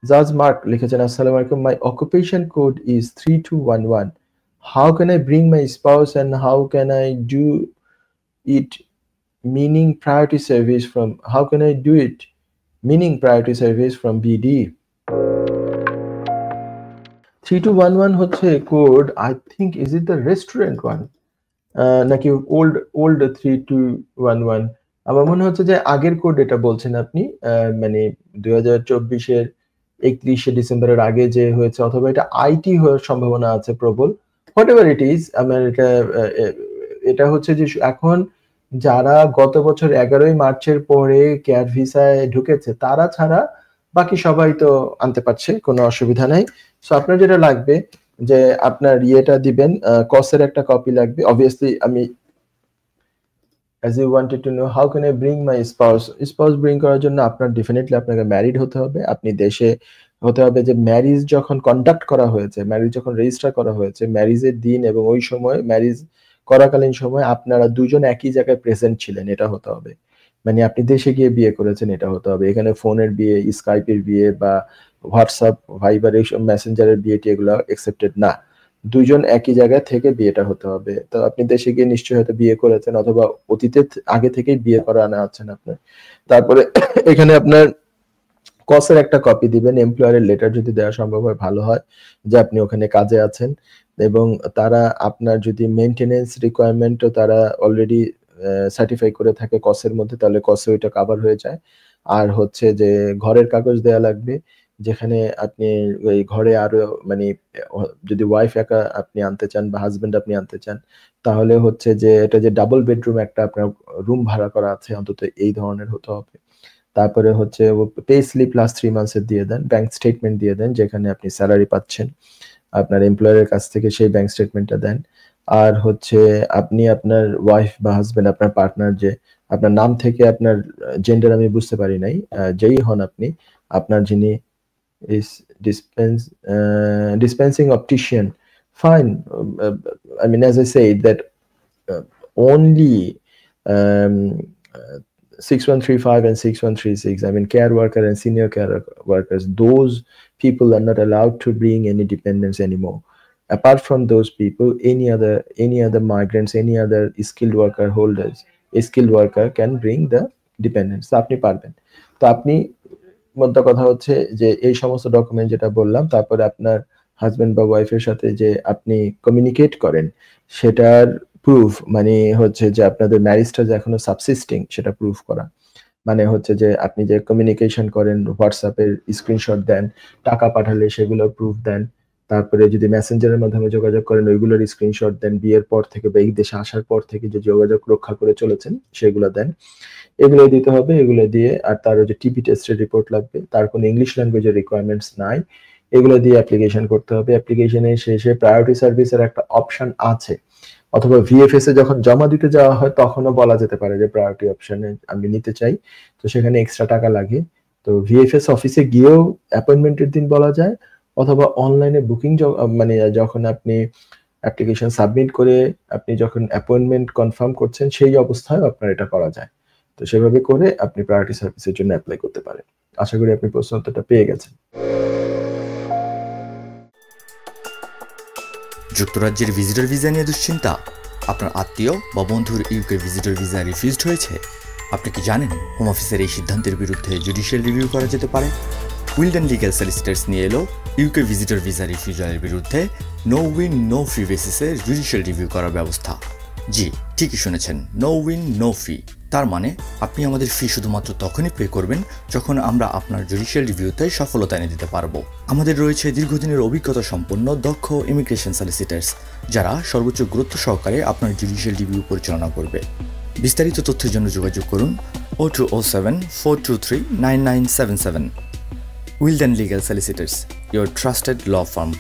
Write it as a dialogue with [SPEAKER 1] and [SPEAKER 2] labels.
[SPEAKER 1] জাজ মার্ক লিখেছেন, আসসালামু আলাইকুম, my occupation code is 3211, how can I bring my spouse and how can I do it meaning priority service from how can I do it meaning priority service from BD? 3211 হচ্ছে code, I think is it the restaurant one নাকি old 3211? আমার মনে হচ্ছে যে আগের code এটা বলছেন আপনি, মানে 2024-এর 31শে ডিসেম্বরের আগে যে হয়েছে, অথবা এটা আইটি হওয়ার সম্ভাবনা আছে প্রবল। হোয়াট এভার ইট ইজ, আমার এটা হচ্ছে যে এখন যারা গত বছর 11ই মার্চের পরে কেয়ার ভিসায় ঢুকেছে তারা ছাড়া বাকি সবাই তো আনতে পারছে, কোনো অসুবিধা নাই। সো আপনার যেটা লাগবে যে আপনার ইয়েটা দিবেন, কসের একটা কপি লাগবে। অবভিয়াসলি আমি as you wanted to know how can I bring my spouse bring করার জন্য আপনার ডেফিনেটলি আপনাকে ম্যারিড হতে হবে, আপনি দেশে হতে হবে। যে ম্যারিজ যখন কন্ডাক্ট করা হয়েছে, ম্যারিজ যখন রেজিস্টার করা হয়েছে, ম্যারিজের দিন এবং ওই সময় ম্যারিজ করাকালীন সময় আপনারা দুজন একই জায়গায় প্রেজেন্ট ছিলেন, এটা হতে হবে। মানে আপনি দেশে গিয়ে বিয়ে করেছেন, এটা হতে হবে। এখানে ফোনের বিয়ে, স্কাইপের বিয়ে বা হোয়াটসঅ্যাপ, ভাইবার, এইসব মেসেঞ্জারের বিয়েটি এগুলো অ্যাকসেপ্টেড না। দুইজন একই জায়গায় থেকে বিয়েটা হতে হবে। তো আপনি দেশে গিয়ে নিশ্চয়ই হয়তো বিয়ে করেছেন, অথবা অতীতে আগে থেকেই বিয়ে করা না আছেন আপনার। তারপরে এখানে আপনার কসের একটা কপি দিবেন, এমপ্লয়ারের লেটার যদি দেওয়া সম্ভব হয় ভালো হয়, যে আপনি ওখানে কাজে আছেন এবং তারা আপনার যদি মেইনটেনেন্স রিকোয়ারমেন্টও তারা অলরেডি সার্টিফাই করে থাকে কসের মধ্যে, তাহলে কসে ওইটা কভার হয়ে যায়। আর হচ্ছে যে ঘরের কাগজ দেয়া লাগবে, যেখানে আপনি ওই ঘরে আরো মানে যদি ওয়াইফ একা আপনি আনতে চান বা হাজবেন্ড আপনি আনতে চান, তাহলে হচ্ছে যে এটা যে ডাবল বেডরুম একটা আপনার রুম ভাড়া করা আছে, অন্তত এই ধরনের হতে হবে। তারপরে হচ্ছে পে স্লিপ লাস্ট 3 মান্থসের দিয়ে দেন, ব্যাংক স্টেটমেন্ট দিয়ে দেন যেখানে আপনি স্যালারি পাচ্ছেন আপনার এমপ্লয়ারের কাছ থেকে, সেই ব্যাংক স্টেটমেন্টটা দেন। আর হচ্ছে আপনি আপনার ওয়াইফ বা হাজবেন্ড, আপনার পার্টনার, যে আপনার নাম থেকে আপনার জেন্ডার আমি বুঝতে পারি নাই, যেই হন আপনি, আপনার যিনি is dispensing optician, fine. I mean, as I said, that only um, 6135 and 6136, I mean, care worker and senior care workers, those people are not allowed to bring any dependents anymore. Apart from those people, any other migrants, any other skilled worker holders, a skilled worker can bring the dependents. তো আপনি পারবেন। তো আপনি, মোদ্দা কথা হচ্ছে যে এই সমস্ত ডকুমেন্ট যেটা বললাম, তারপরে আপনার হাজবেন্ড বা ওয়াইফের সাথে যে আপনি কমিউনিকেট করেন সেটার প্রুফ, মানে হচ্ছে যে আপনাদের ম্যারেজটা যে এখনো সাবসিস্টিং সেটা প্রুফ করা। মানে হচ্ছে যে আপনি যে কমিউনিকেশন করেন, হোয়াটসঅ্যাপের স্ক্রিনশট দেন, টাকা পাঠালে সেগুলো প্রুফ দেন, তারপরে যদি মেসেঞ্জারের মাধ্যমে যোগাযোগ করেন ওইগুলোর স্ক্রিনশট দেন, বিয়ের পর থেকে বা এই দেশে আসার পর থেকে যে যোগাযোগ রক্ষা করে চলেছেন সেগুলো দেন। এগুলো দিতে হবে, এগুলো দিয়ে, আর তার যে টিবি টেস্টের রিপোর্ট লাগবে, তার কোনো ইংলিশ ল্যাঙ্গুয়েজের রিকোয়ারমেন্টস নাই, এগুলো দিয়ে অ্যাপ্লিকেশন করতে হবে। অ্যাপ্লিকেশনের শেষে প্রায়োরিটি সার্ভিসের একটা অপশন আছে, অথবা ভিএফএস এ যখন জমা দিতে যাওয়া হয় তখনও বলা যেতে পারে যে প্রায়োরিটি অপশনে আমি নিতে চাই, তো সেখানে এক্সট্রা টাকা লাগে। তো ভিএফএস অফিসে গিয়েও অ্যাপয়েন্টমেন্টের দিন বলা যায়, অথবা অনলাইনে বুকিং, মানে যখন আপনি অ্যাপ্লিকেশন সাবমিট করে আপনি যখন অ্যাপয়েন্টমেন্ট কনফার্ম করছেন সেই অবস্থায় আপনার এটা করা যায়। তো সেভাবে করে আপনি প্রায়োরিটি সার্ভিসের জন্য অ্যাপ্লাই করতে পারেন। আশা করি আপনি প্রশ্ন উত্তরটা পেয়ে গেছেন।
[SPEAKER 2] যুক্তরাজ্যের ভিজিটর ভিসা নিয়ে দুশ্চিন্তা? আপনার আত্মীয় বা বন্ধুর ইউকে ভিজিটর ভিসা রিফিউজড হয়েছে? আপনি কি জানেন হোম অফিসের এই সিদ্ধান্তের বিরুদ্ধে জুডিশিয়াল রিভিউ করা যেতে পারে? উইলডেন লিগ্যাল সলিসিটার্স নিয়ে এলো ইউকে ভিজিটর ভিসা রিফিউজালের বিরুদ্ধে নো উইন নো ফি বেসিসে জুডিশিয়াল রিভিউ করার ব্যবস্থা। জি, ঠিকই শুনেছেন, নো উইন নো ফি। তার মানে আপনি আমাদের ফি শুধুমাত্র তখনই পে করবেন যখন আমরা আপনার জুডিশিয়াল রিভিউতে সফলতা এনে দিতে পারবো। আমাদের রয়েছে দীর্ঘদিনের অভিজ্ঞতা সম্পন্ন দক্ষ ইমিগ্রেশন সলিসিটার্স, যারা সর্বোচ্চ গুরুত্ব সহকারে আপনার জুডিশিয়াল রিভিউ পরিচালনা করবে। বিস্তারিত তথ্যের জন্য যোগাযোগ করুন 0207 423 9977। Wilden legal solicitors, your trusted law firm.